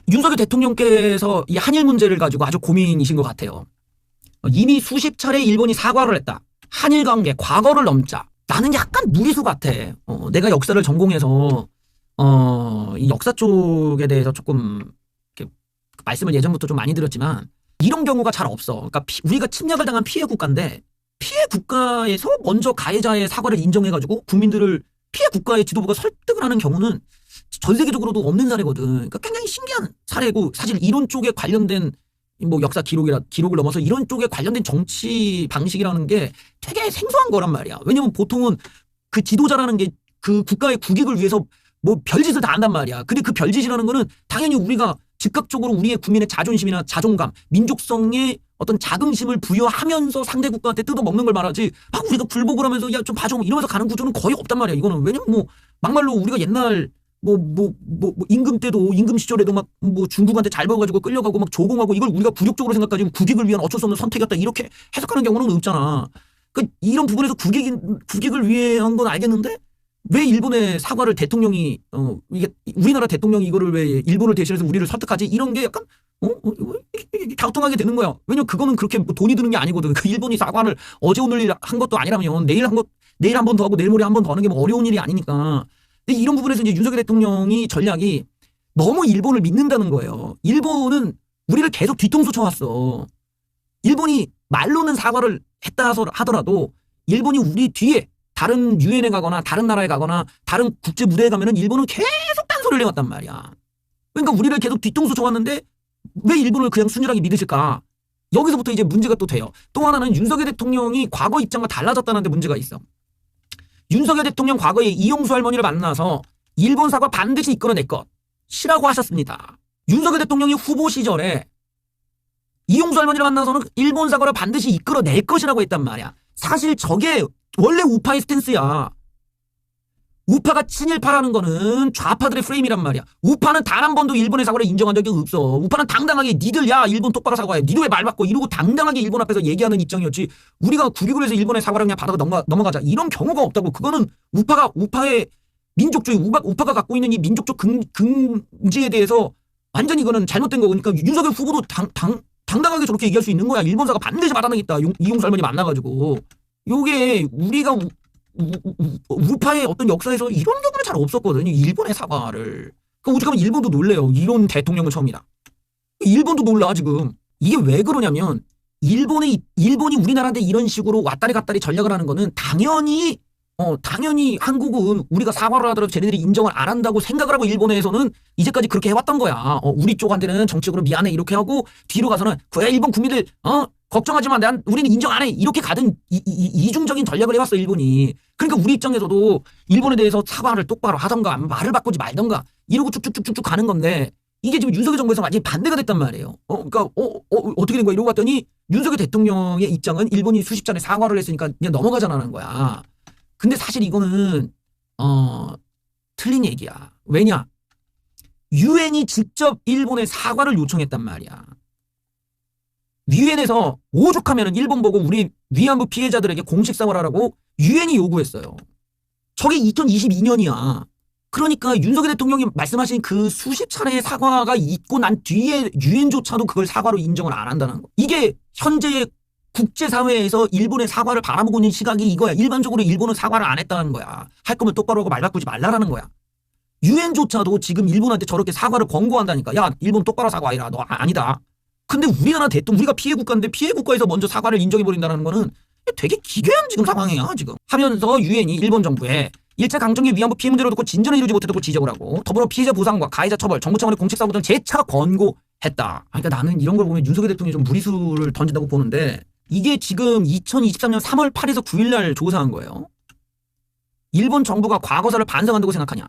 윤석열 대통령께서 이 한일 문제를 가지고 아주 고민이신 것 같아요. 이미 수십 차례 일본이 사과를 했다. 한일 관계 과거를 넘자. 나는 약간 무리수 같아. 내가 역사를 전공해서 이 역사 쪽에 대해서 조금 이렇게 말씀을 예전부터 좀 많이 드렸지만 이런 경우가 잘 없어. 그러니까 우리가 침략을 당한 피해 국가인데 피해 국가에서 먼저 가해자의 사과를 인정해가지고 국민들을 피해 국가의 지도부가 설득을 하는 경우는 전 세계적으로도 없는 사례거든. 그러니까 굉장히 신기한 사례고 사실 이런 쪽에 관련된 뭐 역사 기록을 넘어서 이런 쪽에 관련된 정치 방식이라는 게 되게 생소한 거란 말이야. 왜냐면 보통은 그 지도자라는 게 그 국가의 국익을 위해서 뭐 별짓을 다 한단 말이야. 근데 그 별짓이라는 거는 당연히 우리가 즉각적으로 우리의 국민의 자존심이나 자존감, 민족성의 어떤 자긍심을 부여하면서 상대 국가한테 뜯어먹는 걸 말하지 막 우리가 굴복을 하면서 야 좀 봐줘 이러면서 가는 구조는 거의 없단 말이야. 이거는 왜냐면 뭐 막말로 우리가 옛날 임금 때도 임금 시절에도 막 뭐 중국한테 잘 보여가지고 끌려가고 막 조공하고 이걸 우리가 굴욕적으로 생각하지 국익을 위한 어쩔 수 없는 선택이었다 이렇게 해석하는 경우는 없잖아. 그러니까 이런 부분에서 국익을 위해 한 건 알겠는데 왜 일본의 사과를 대통령이 이게 우리나라 대통령이 이거를 왜 일본을 대신해서 우리를 설득하지 이런 게 약간 갸우뚱하게 되는 거야. 왜냐면 그거는 그렇게 뭐 돈이 드는 게 아니거든. 그 일본이 사과를 어제 오늘 한 것도 아니라면 내일 한 번 더 하고 내일 모레 한 번 더 하는 게 뭐 어려운 일이 아니니까. 근데 이런 부분에서 이제 윤석열 대통령이 전략이 너무 일본을 믿는다는 거예요. 일본은 우리를 계속 뒤통수 쳐왔어. 일본이 말로는 사과를 했다 하더라도 일본이 우리 뒤에 다른 유엔에 가거나 다른 나라에 가거나 다른 국제 무대에 가면은 일본은 계속 딴소리를 해왔단 말이야. 그러니까 우리를 계속 뒤통수 쳐왔는데 왜 일본을 그냥 순진하게 믿으실까? 여기서부터 이제 문제가 또 돼요. 또 하나는 윤석열 대통령이 과거 입장과 달라졌다는 데 문제가 있어. 윤석열 대통령 과거에 이용수 할머니를 만나서 일본 사과 반드시 이끌어낼 것이라고 하셨습니다. 윤석열 대통령이 후보 시절에 이용수 할머니를 만나서는 일본 사과를 반드시 이끌어낼 것이라고 했단 말이야. 사실 저게 원래 우파의 스탠스야. 우파가 친일파라는 거는 좌파들의 프레임이란 말이야. 우파는 단 한 번도 일본의 사과를 인정한 적이 없어. 우파는 당당하게 니들 야 일본 똑바로 사과해. 니들 왜 말 바꿔 이러고 당당하게 일본 앞에서 얘기하는 입장이었지. 우리가 국익을 위해서 일본의 사과를 그냥 받아서 넘어가자. 이런 경우가 없다고. 그거는 우파의 민족주의 우파가 갖고 있는 이 민족적 긍지에 대해서 완전히 이거는 잘못된 거고. 그러니까 윤석열 후보도 당당하게 저렇게 얘기할 수 있는 거야. 일본 사과 반드시 받아내겠다. 이용수 할머니 만나가지고. 요게 우리가 우파의 어떤 역사에서 이런 경우는 잘 없었거든요. 일본의 사과를. 그러니까 오죽하면 일본도 놀래요. 이런 대통령은 처음이다. 일본도 놀라 지금. 이게 왜 그러냐면 일본이 우리나라한테 이런 식으로 왔다리 갔다리 전략을 하는 거는 당연히 한국은 우리가 사과를 하더라도 쟤네들이 인정을 안 한다고 생각을 하고 일본에서는 이제까지 그렇게 해왔던 거야. 우리 쪽한테는 정치적으로 미안해 이렇게 하고 뒤로 가서는 그래 일본 국민들 걱정하지 마. 우리는 인정 안 해. 이렇게 가든 이중적인 전략을 해왔어 일본이. 그러니까 우리 입장에서도 일본에 대해서 사과를 똑바로 하던가 말을 바꾸지 말던가 이러고 쭉쭉쭉쭉 가는 건데 이게 지금 윤석열 정부에서 완전히 반대가 됐단 말이에요. 그러니까 어떻게 된 거야 이러고 봤더니 윤석열 대통령의 입장은 일본이 수십 차례 사과를 했으니까 그냥 넘어가자는 거야. 근데 사실 이거는 틀린 얘기야. 왜냐? 유엔이 직접 일본에 사과를 요청했단 말이야. 유엔에서 오죽하면 일본 보고 우리 위안부 피해자들에게 공식 사과를 하라고 유엔이 요구했어요. 저게 2022년이야. 그러니까 윤석열 대통령이 말씀하신 그 수십 차례의 사과가 있고 난 뒤에 유엔조차도 그걸 사과로 인정을 안 한다는 거. 이게 현재의 국제사회에서 일본의 사과를 바라보고 있는 시각이 이거야. 일반적으로 일본은 사과를 안 했다는 거야. 할 거면 똑바로 하고 말 바꾸지 말라라는 거야. 유엔조차도 지금 일본한테 저렇게 사과를 권고한다니까. 야 일본 똑바로 사과해라. 너 아니다. 근데 우리나라 대통령 우리가 피해 국가인데 피해 국가에서 먼저 사과를 인정해버린다는 거는 되게 기괴한 지금 상황이야 지금. 하면서 유엔이 일본 정부에 일제 강점기 위안부 피해 문제를 놓고 진전을 이루지 못했다고 지적을 하고 더불어 피해자 보상과 가해자 처벌 정부 차원의 공식 사과 등을 재차 권고했다. 그러니까 나는 이런 걸 보면 윤석열 대통령이 좀 무리수를 던진다고 보는데 이게 지금 2023년 3월 8일에서 9일 날 조사한 거예요. 일본 정부가 과거사를 반성한다고 생각하냐?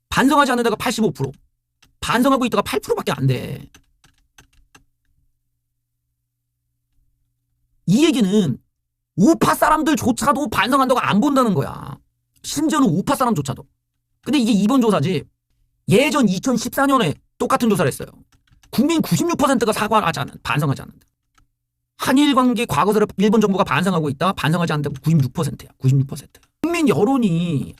반성하지 않는 데가 85%. 반성하고 있다가 8%밖에 안 돼. 이 얘기는 우파 사람들조차도 반성한다고 안 본다는 거야. 심지어는 우파 사람조차도. 근데 이게 이번 조사지. 예전 2014년에 똑같은 조사를 했어요. 국민 96%가 반성하지 않는다. 한일 관계 과거사를 일본 정부가 반성하고 있다. 반성하지 않는다. 96%야. 96%. 국민 여론이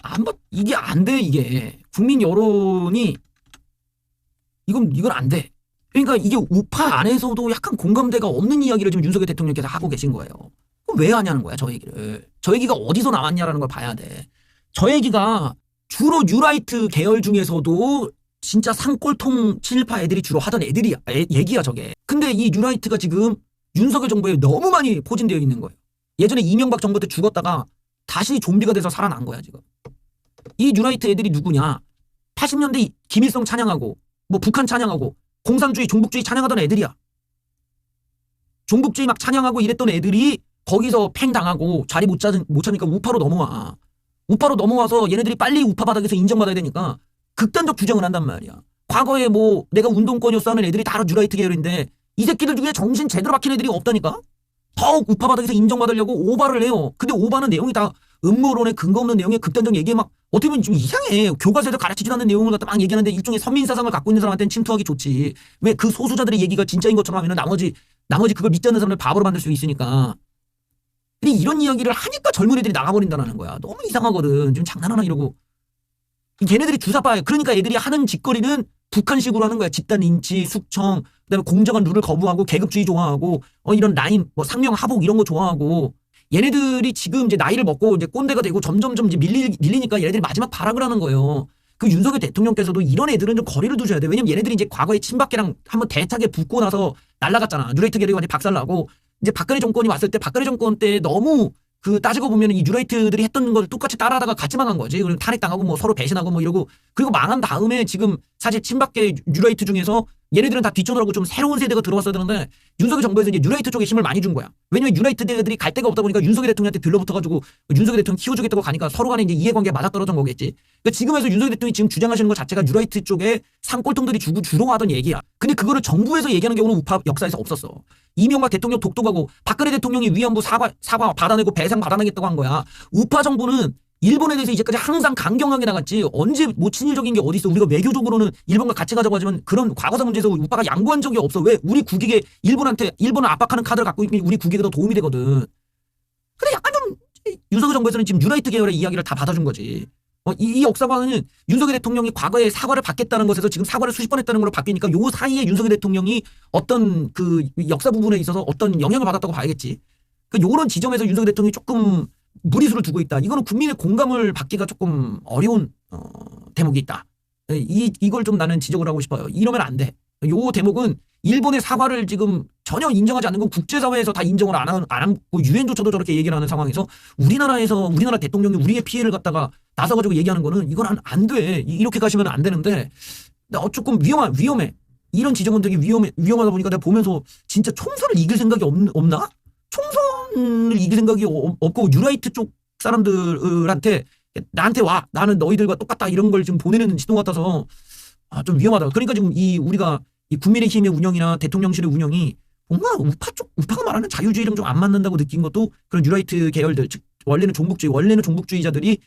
이게 안 돼 이게. 국민 여론이 이건 안 돼. 그러니까 이게 우파 안에서도 약간 공감대가 없는 이야기를 지금 윤석열 대통령께서 하고 계신 거예요. 그럼 왜 하냐는 거야, 저 얘기를. 저 얘기가 어디서 나왔냐라는 걸 봐야 돼. 저 얘기가 주로 뉴라이트 계열 중에서도 진짜 산꼴통 친일파 애들이 주로 하던 애들이야. 얘기야, 저게. 근데 이 뉴라이트가 지금 윤석열 정부에 너무 많이 포진되어 있는 거예요. 예전에 이명박 정부 때 죽었다가 다시 좀비가 돼서 살아난 거야, 지금. 이 뉴라이트 애들이 누구냐? 80년대 김일성 찬양하고 뭐 북한 찬양하고 공산주의 종북주의 찬양하던 애들이야. 종북주의 막 찬양하고 이랬던 애들이 거기서 팽 당하고 자리 못 찾으니까 우파로 넘어와. 우파로 넘어와서 얘네들이 빨리 우파 바닥에서 인정받아야 되니까 극단적 주장을 한단 말이야. 과거에 뭐 내가 운동권이었어 하는 애들이 다 뉴라이트 계열인데 이 새끼들 중에 정신 제대로 박힌 애들이 없다니까? 더욱 우파 바닥에서 인정받으려고 오바를 해요. 근데 오바는 내용이 다 음모론에 근거 없는 내용에 극단적 얘기에 막 어떻게 보면 좀 이상해. 교과서에서 가르치지도 않는 내용을 갖다 막 얘기하는데 일종의 선민사상을 갖고 있는 사람한테는 침투하기 좋지. 왜 그 소수자들의 얘기가 진짜인 것처럼 하면 나머지 그걸 믿지 않는 사람을 바보로 만들 수 있으니까. 근데 이런 이야기를 하니까 젊은 애들이 나가버린다는 거야. 너무 이상하거든. 지금 장난하나 이러고. 걔네들이 주사파야. 그러니까 애들이 하는 짓거리는 북한식으로 하는 거야. 집단 인치, 숙청, 그다음에 공정한 룰을 거부하고 계급주의 좋아하고 이런 라인, 뭐 상명 하복 이런 거 좋아하고 얘네들이 지금 이제 나이를 먹고 이제 꼰대가 되고 점점점 이제 밀리니까 얘네들이 마지막 발악을 하는 거예요. 그 윤석열 대통령께서도 이런 애들은 좀 거리를 두셔야 돼. 왜냐면 얘네들이 이제 과거에 친박계랑 한번 대차게 붙고 나서 날라갔잖아. 뉴라이트 계열이 완전히 박살나고 이제 박근혜 정권이 왔을 때 박근혜 정권 때 너무 그 따지고 보면 이 뉴라이트들이 했던 걸 똑같이 따라하다가 같이 망한 거지. 그리고 탄핵당하고 뭐 서로 배신하고 뭐 이러고 그리고 망한 다음에 지금 사실 친박계 뉴라이트 중에서 얘네들은 다 뒷전으로 좀 새로운 세대가 들어왔어야 되는데 윤석열 정부에서 이제 뉴라이트 쪽에 힘을 많이 준 거야. 왜냐면 뉴라이트들이 갈 데가 없다 보니까 윤석열 대통령한테 들러붙어가지고 윤석열 대통령 키워주겠다고 가니까 서로 간에 이제 이해관계가 맞아떨어진 거겠지. 그러니까 지금에서 윤석열 대통령이 지금 주장하시는 것 자체가 뉴라이트 쪽에 산꼴통들이 주로 하던 얘기야. 근데 그거를 정부에서 얘기하는 경우는 우파 역사에서 없었어. 이명박 대통령 독도가고 박근혜 대통령이 위안부 사과 받아내고 배상 받아내겠다고 한 거야. 우파 정부는 일본에 대해서 이제까지 항상 강경하게 나갔지 언제 뭐 친일적인 게 어디 있어. 우리가 외교적으로는 일본과 같이 가자고 하지만 그런 과거사 문제에서 우파가 양보한 적이 없어. 왜? 우리 국익에 일본을 압박하는 카드를 갖고 있으면 우리 국익에 더 도움이 되거든. 근데 약간 좀 윤석열 정부에서는 지금 뉴라이트 계열의 이야기를 다 받아준 거지. 이 역사관은 윤석열 대통령이 과거에 사과를 받겠다는 것에서 지금 사과를 수십 번 했다는 걸로 바뀌니까 요 사이에 윤석열 대통령이 어떤 그 역사 부분에 있어서 어떤 영향을 받았다고 봐야겠지. 그러니까 요런 지점에서 윤석열 대통령이 조금 무리수를 두고 있다. 이거는 국민의 공감을 받기가 조금 어려운 대목이 있다. 이걸 좀 나는 지적을 하고 싶어요. 이러면 안 돼. 요 대목은 일본의 사과를 지금 전혀 인정하지 않는 건 국제사회에서 다 인정을 안 하고 유엔조차도 저렇게 얘기를 하는 상황에서 우리나라 대통령이 우리의 피해를 갖다가 나서가지고 얘기하는 거는 이건 안 돼. 이렇게 가시면 안 되는데 조금 위험해. 이런 지점은 되게 위험하다 보니까 내가 보면서 진짜 총선을 이길 생각이 없나? 총선을 이길 생각이 없고 뉴라이트 쪽 사람들한테 나한테 와. 나는 너희들과 똑같다. 이런 걸 지금 보내는 시도 같아서 좀 위험하다. 그러니까 지금 우리가 이 국민의힘의 운영이나 대통령실의 운영이 뭔가 우파가 말하는 자유주의랑 좀 안 맞는다고 느낀 것도 그런 뉴라이트 계열들, 즉 원래는 종북주의자들이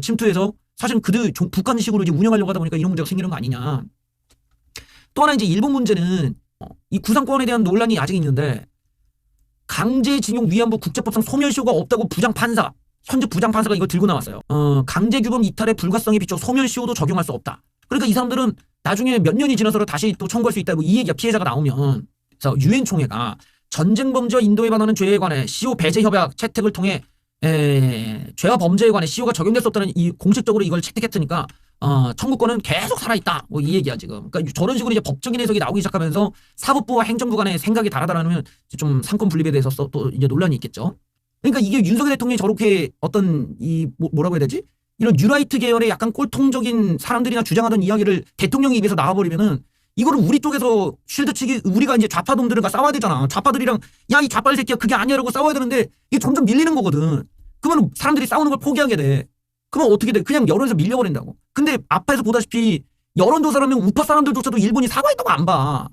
침투해서 사실은 북한식으로 이제 운영하려고 하다 보니까 이런 문제가 생기는 거 아니냐. 또 하나 이제 일본 문제는 이 구상권에 대한 논란이 아직 있는데 강제징용 위안부 국제법상 소멸시효가 없다고 현재 부장판사가 이걸 들고 나왔어요. 강제규범 이탈의 불가성에 비춰 소멸시효도 적용할 수 없다. 그러니까 이 사람들은 나중에 몇 년이 지나서 다시 또 청구할 수 있다. 이 얘기가 피해자가 나오면 그래서 유엔 총회가 전쟁 범죄와 인도에 반하는 죄에 관해 시효 배제 협약 채택을 통해 죄와 범죄에 관해 시효가 적용될 수 없다는 공식적으로 이걸 채택했으니까 청구권은 계속 살아있다. 뭐 이 얘기야 지금. 그러니까 저런 식으로 이제 법적인 해석이 나오기 시작하면서 사법부와 행정부 간의 생각이 다르다라면 좀 상권 분립에 대해서 또 이제 논란이 있겠죠. 그러니까 이게 윤석열 대통령이 저렇게 어떤 뭐라고 해야 되지? 이런 뉴라이트 계열의 약간 꼴통적인 사람들이나 주장하던 이야기를 대통령의 입에서 나와버리면은 이거를 우리 쪽에서 쉴드치기 우리가 이제 좌파놈들과 싸워야 되잖아. 좌파들이랑 야 이 좌빨 새끼야 그게 아니야라고 싸워야 되는데 이게 점점 밀리는 거거든. 그러면 사람들이 싸우는 걸 포기하게 돼. 그러면 어떻게 돼? 그냥 여론에서 밀려버린다고. 근데 앞에서 보다시피 여론조사라면 우파 사람들조차도 일본이 사과했다고 안 봐.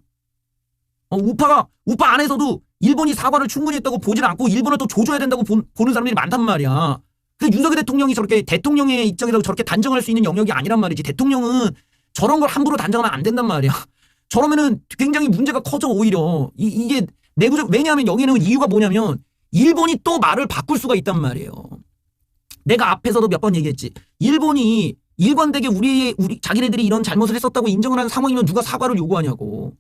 우파 안에서도 일본이 사과를 충분히 했다고 보진 않고 일본을 또 조져야 된다고 보는 사람들이 많단 말이야. 근데 윤석열 대통령이 저렇게 대통령의 입장에서 저렇게 단정할 수 있는 영역이 아니란 말이지. 대통령은 저런 걸 함부로 단정하면 안 된단 말이야. 저러면은 굉장히 문제가 커져 오히려. 이게 내부적 왜냐하면 여기는 이유가 뭐냐면 일본이 또 말을 바꿀 수가 있단 말이에요. 내가 앞에서도 몇 번 얘기했지. 일본이 일관되게 우리 자기네들이 이런 잘못을 했었다고 인정을 하는 상황이면 누가 사과를 요구하냐고.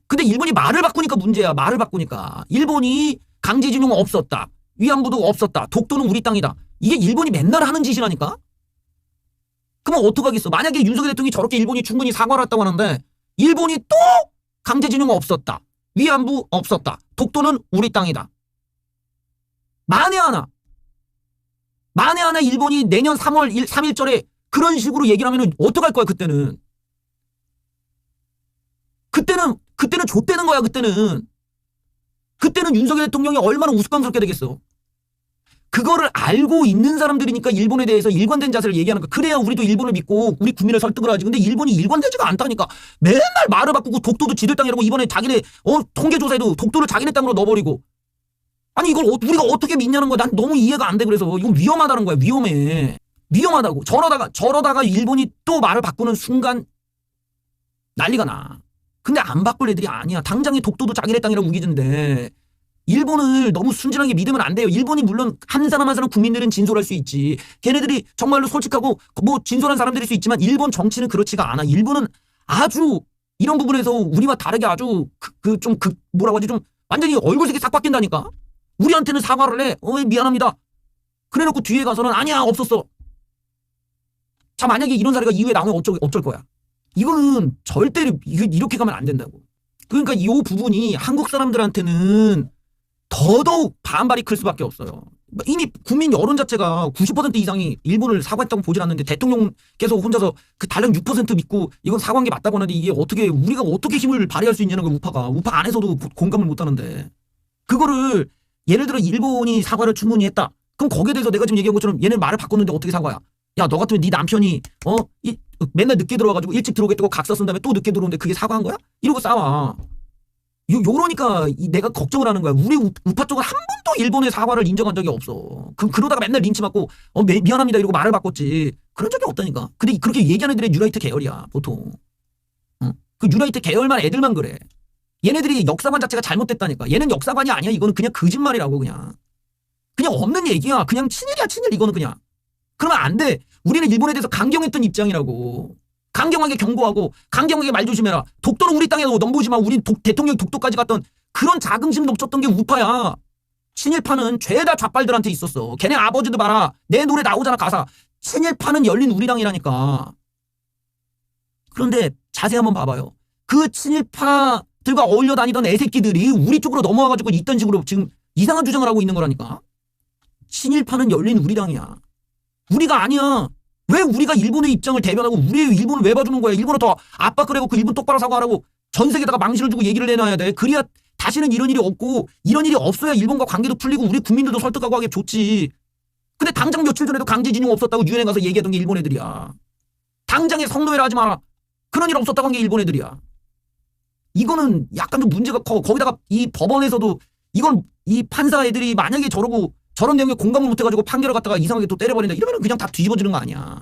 근데 일본이 말을 바꾸니까 문제야. 말을 바꾸니까. 일본이 강제징용 없었다. 위안부도 없었다. 독도는 우리 땅이다. 이게 일본이 맨날 하는 짓이라니까? 그럼 어떡하겠어? 만약에 윤석열 대통령이 저렇게 일본이 충분히 사과를 했다고 하는데 일본이 또 강제징용 없었다. 위안부 없었다. 독도는 우리 땅이다. 만에 하나 일본이 내년 3월 3일절에 그런 식으로 얘기를 하면 어떡할 거야 그때는. 그때는 좆되는 거야 그때는 윤석열 대통령이 얼마나 우스꽝스럽게 되겠어. 그거를 알고 있는 사람들이니까 일본에 대해서 일관된 자세를 얘기하는 거야. 그래야 우리도 일본을 믿고 우리 국민을 설득을 하지. 근데 일본이 일관되지가 않다니까. 맨날 말을 바꾸고 독도도 지들 땅이라고 이번에 자기네 통계조사에도 독도를 자기네 땅으로 넣어버리고. 아니 이걸 우리가 어떻게 믿냐는 거야. 난 너무 이해가 안 돼. 그래서 이건 위험하다는 거야. 위험하다고. 저러다가 일본이 또 말을 바꾸는 순간 난리가 나. 근데 안 바꿀 애들이 아니야. 당장에 독도도 자기네 땅이라고 우기던데 일본을 너무 순진하게 믿으면 안 돼요. 일본이 물론 한 사람 한 사람 국민들은 진솔할 수 있지. 걔네들이 정말로 솔직하고 뭐 진솔한 사람들일 수 있지만 일본 정치는 그렇지가 않아. 일본은 아주 이런 부분에서 우리와 다르게 아주 뭐라고 하지 좀 완전히 얼굴색이 싹 바뀐다니까. 우리한테는 사과를 해. 미안합니다. 그래놓고 뒤에 가서는 아니야 없었어. 자 만약에 이런 사례가 이후에 나오면 어쩔 거야. 이거는 절대 이렇게 가면 안 된다고. 그러니까 이 부분이 한국 사람들한테는 더더욱 반발이 클 수밖에 없어요. 이미 국민 여론 자체가 90% 이상이 일본을 사과했다고 보질 않는데 대통령께서 혼자서 그 달력 6% 믿고 이건 사과한 게 맞다고 하는데 이게 우리가 어떻게 힘을 발휘할 수 있냐는 걸 우파 안에서도 공감을 못 하는데 그거를 예를 들어 일본이 사과를 충분히 했다. 그럼 거기에 대해서 내가 지금 얘기한 것처럼 얘는 말을 바꿨는데 어떻게 사과야? 야, 너 같으면 네 남편이 맨날 늦게 들어와가지고 일찍 들어오겠다고 각서 쓴 다음에 또 늦게 들어오는데 그게 사과한 거야? 이러고 싸워. 요러니까 내가 걱정을 하는 거야. 우리 우파 쪽은 한 번도 일본의 사과를 인정한 적이 없어. 그러다가 맨날 린치 맞고 미안합니다 이러고 말을 바꿨지. 그런 적이 없다니까. 근데 그렇게 얘기하는 애들이 뉴라이트 계열이야 보통. 그 뉴라이트 계열만 애들만 그래. 얘네들이 역사관 자체가 잘못됐다니까. 얘는 역사관이 아니야. 이거는 그냥 거짓말이라고 그냥 없는 얘기야. 그냥 친일이야 친일. 이거는 그냥. 그러면 안 돼. 우리는 일본에 대해서 강경했던 입장이라고. 강경하게 경고하고 강경하게 말 조심해라. 독도는 우리 땅에 넘보지 마. 우린 대통령 독도까지 갔던 그런 자긍심 넘쳤던 게 우파야. 친일파는 죄다 좌빨들한테 있었어. 걔네 아버지도 봐라. 내 노래 나오잖아 가사. 친일파는 열린 우리 땅이라니까. 그런데 자세히 한번 봐봐요. 그 친일파들과 어울려 다니던 애새끼들이 우리 쪽으로 넘어와가지고 이딴 식으로 지금 이상한 주장을 하고 있는 거라니까. 친일파는 열린 우리 땅이야. 우리가 아니야. 왜 우리가 일본의 입장을 대변하고 우리 일본을 왜 봐주는 거야? 일본을 더 압박을 해고 그 일본 똑바로 사과하라고 전 세계에다가 망신을 주고 얘기를 해놔야 돼. 그래야 다시는 이런 일이 없고 이런 일이 없어야 일본과 관계도 풀리고 우리 국민들도 설득하고 하기 좋지. 근데 당장 며칠 전에도 강제징용 없었다고 유엔에 가서 얘기하던 게 일본 애들이야. 당장에 성노예를 하지 마라. 그런 일 없었다고 한 게 일본 애들이야. 이거는 약간 좀 문제가 커. 거기다가 이 법원에서도 이건 이 판사 애들이 만약에 저런 내용에 공감을 못해가지고 판결을 갖다가 이상하게 또 때려버린다. 이러면 그냥 다 뒤집어지는 거 아니야.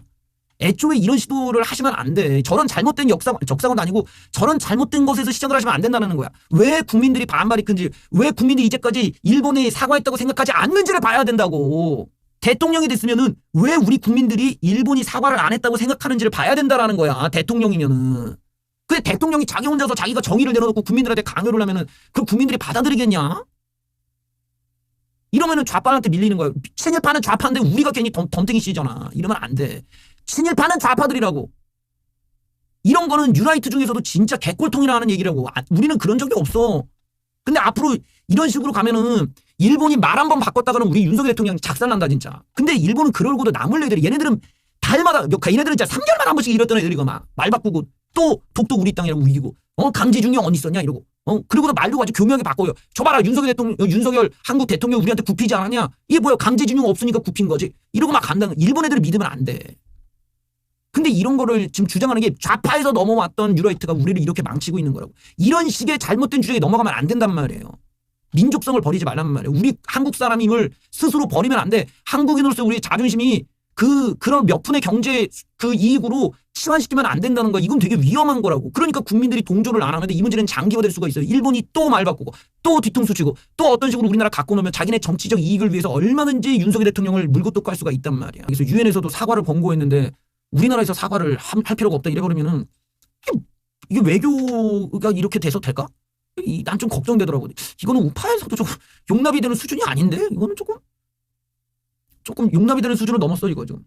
애초에 이런 시도를 하시면 안 돼. 저런 잘못된 적사관도 아니고 저런 잘못된 것에서 시작을 하시면 안 된다는 거야. 왜 국민들이 반발이 큰지, 왜 국민들이 이제까지 일본에 사과했다고 생각하지 않는지를 봐야 된다고. 대통령이 됐으면은 왜 우리 국민들이 일본이 사과를 안 했다고 생각하는지를 봐야 된다라는 거야. 대통령이면은. 근데 대통령이 자기 혼자서 자기가 정의를 내려놓고 국민들한테 강요를 하면은 그 국민들이 받아들이겠냐? 이러면은 좌파한테 밀리는 거야. 친일파는 좌파인데 우리가 괜히 덤탱이 씌잖아. 이러면 안 돼. 친일파는 좌파들이라고. 이런 거는 뉴라이트 중에서도 진짜 개꼴통이라는 얘기라고. 우리는 그런 적이 없어. 근데 앞으로 이런 식으로 가면은 일본이 말 한 번 바꿨다가는 우리 윤석열 대통령 작살난다 진짜. 근데 일본은 그러고도 남을 애들이 얘네들은 달마다 얘네들은 진짜 3개월만 한 번씩 이랬던 애들이고 막 말 바꾸고 또 독도 우리 땅이라고 우기고 강제징용 어디 있었냐 이러고 그리고도 말도 아주 교묘하게 바꿔요. 저 봐라 윤석열 한국 대통령 우리한테 굽히지 않았냐? 이게 뭐야 강제징용 없으니까 굽힌 거지. 이러고 막 간다는 일본 애들을 믿으면 안 돼. 근데 이런 거를 지금 주장하는 게 좌파에서 넘어왔던 뉴라이트가 우리를 이렇게 망치고 있는 거라고. 이런 식의 잘못된 주장에 넘어가면 안 된단 말이에요. 민족성을 버리지 말란 말이에요. 우리 한국 사람임을 스스로 버리면 안 돼. 한국인으로서 우리의 자존심이 그런 몇 푼의 경제 이익으로 치환시키면 안 된다는 거. 이건 되게 위험한 거라고. 그러니까 국민들이 동조를 안 하는데 이 문제는 장기화될 수가 있어요. 일본이 또 말 바꾸고 또 뒤통수 치고 또 어떤 식으로 우리나라 갖고 놓으면 자기네 정치적 이익을 위해서 얼마든지 윤석열 대통령을 물고 뜯고 할 수가 있단 말이야. 그래서 유엔에서도 사과를 권고했는데 우리나라에서 사과를 할 필요가 없다 이래버리면은 이게 외교가 이렇게 돼서 될까? 난 좀 걱정되더라고. 이거는 우파에서도 조금 용납이 되는 수준이 아닌데? 이거는 조금 용납이 되는 수준을 넘었어, 이거 좀.